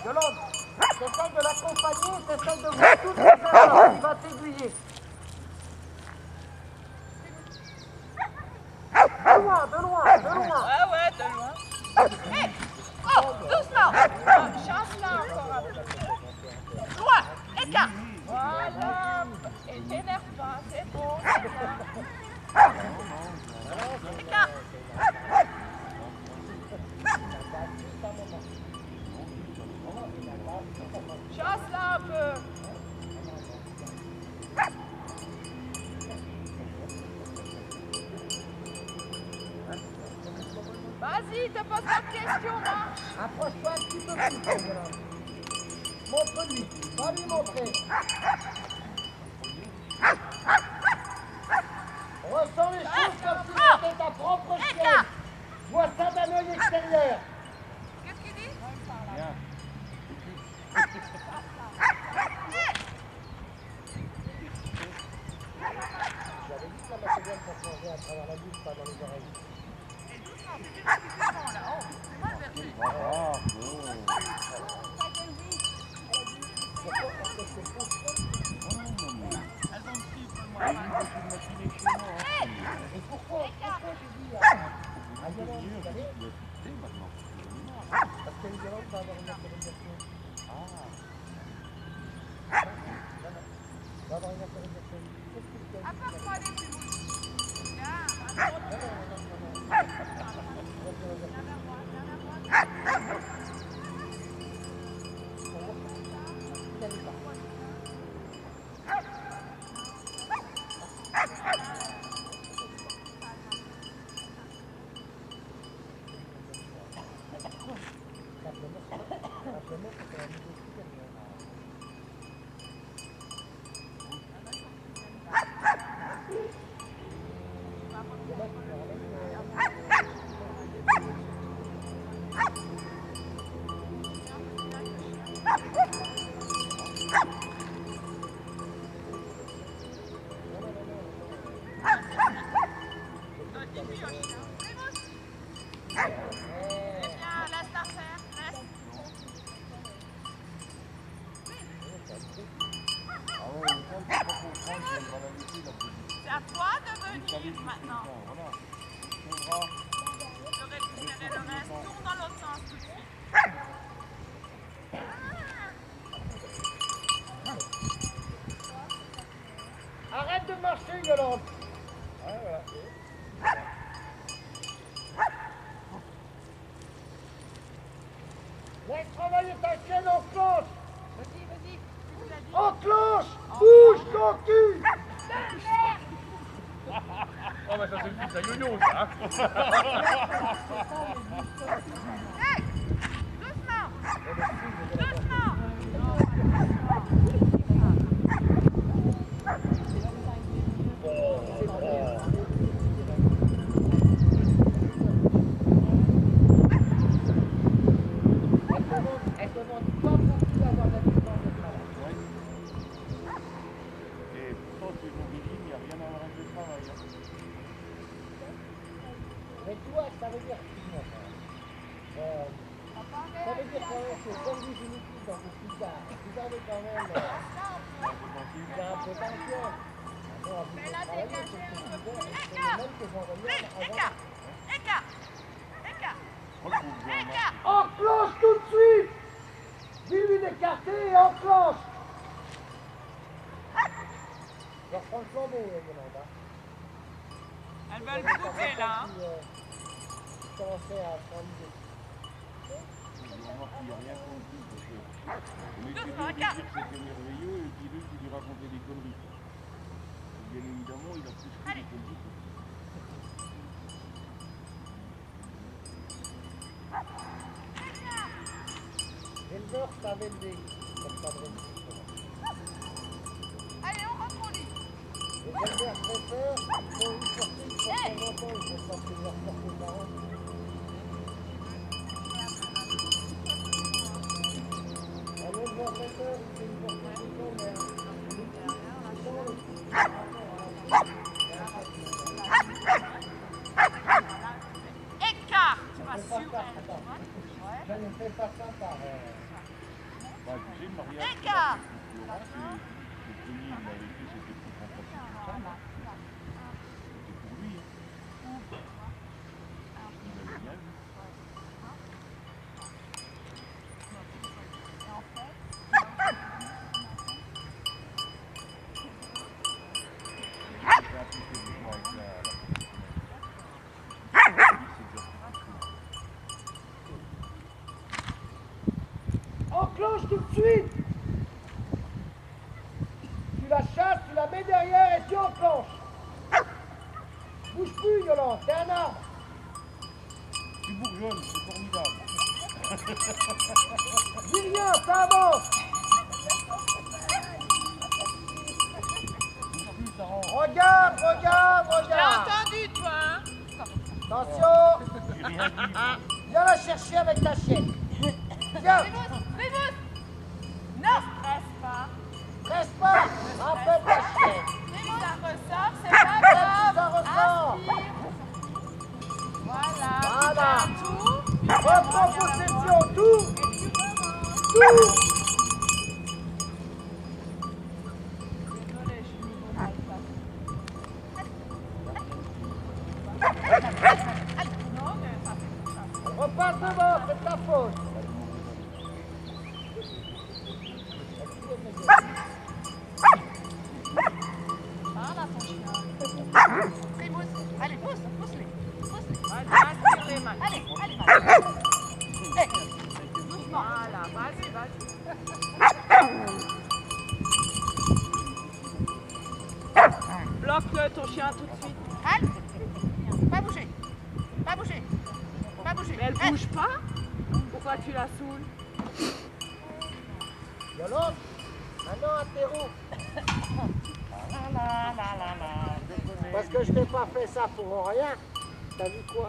Yolande, t'essayes de l'accompagner, t'essayes de voir toutes les erreurs, il va t'aiguiller. De loin, de loin, de loin. Ouais, de loin. Hey. Oh, doucement. Chance là encore un peu. Loin, écart. Voilà. Et t'énerve pas, c'est bon, c'est bien. Écart. Chasse là un peu. Vas-y, te pose pas de questions, marche. Approche-toi un petit peu plus, Yolande. Montre-lui, va lui montrer. Ressens les choses comme si c'était ta propre chienne. Vois ça d'un œil extérieur. Qu'est-ce qu'il dit? Bien. J'avais dit que la matérielle qu'on changeait à travers la bouche, pas dans les oreilles. Et doucement, c'est bon là. Oh, c'est moi le vertige. Elles vont me suivre, moi. Et pourquoi tu dis à Yolande, vous savez, parce que Yolande va avoir une autorisation. Va avoir une autorisation. Qu'est-ce que tu as dit? Apporte-moi les petits. C'est à toi de venir maintenant. Je vais récupérer le reste. Tourne dans l'autre sens tout de suite. Arrête de marcher, Yolande. Laisse travailler ta chienne en cloche. Vas-y. En cloche. Bouge ton cul. Oh bah ça c'est le fils à yo-yo ça. Hey, doucement. Elle demande pas beaucoup d'avoir l'habillement de travail. Et pourtant c'est mon régime, il n'y a rien à voir avec le travail. Mais tu vois, ça veut dire ça veut dire quand même que comme dit Dimitri dans ce petit-là, vous avez quand même un potentiel. Mais là, dégagez un peu plus. Écart. Enclenche tout de suite. Dis-lui d'écarter et enclenche. Je reprends le flambeau, Yolande. Elles veulent bouger là. Je commençais à s'ennuyer. Il n'y a rien compris parce que on était deux à dire que c'était merveilleux et puis l'autre qui lui racontait des conneries. Bien évidemment, il a plus pris des conneries. L'éleveur savait lever comme ça de Allez, on rentre au lit. les éleveurs préfèrent, il faut une sortie de temps en temps, il faut pas que leur porter les parents. Un éleveur préfère, il fait une sortie de temps, mais fais pas ça par... Bah, tu sais, le mariage, Écart. le premier, il m'avait fait, c'était pour remplacer tout ça. C'était pour lui. Hein. Il avait bien vu. Il a appliqué le mois avec la Enclenche tout de suite. Tu la chasses, tu la mets derrière et tu enclenches. Bouge plus, Yolande, t'es un arbre. Tu bourgeonnes, c'est formidable. Dis rien, ça avance. Plus, ça rend. Regarde, regarde, J'ai regarde. entendu, toi, hein? Attention. J'ai rien dit. Viens la chercher avec ta chienne. Viens. Rébus. Non. Stresse pas. Reste pas. Rappelle ta chienne. Si ça ressort, c'est pas grave. Ça ressort. Inspire. Voilà. Voilà. Tout. Reprends possession, tout. Et tu remontes. Tout. Désolée, je suis nouveau dans le Non, mais ça fait tout ça. Repasse devant, c'est ta faute. Voilà ton chien. Rébus, allez, pousse-les. Vas-y, inspire les mains. Allez. Voilà, vas-y. Bloque-le ton chien tout de suite. Allez. Pas bouger. Mais elle bouge pas? Pourquoi tu la saoules? Yolande, maintenant un terreau. Parce que je t'ai pas fait ça pour rien. T'as vu quoi?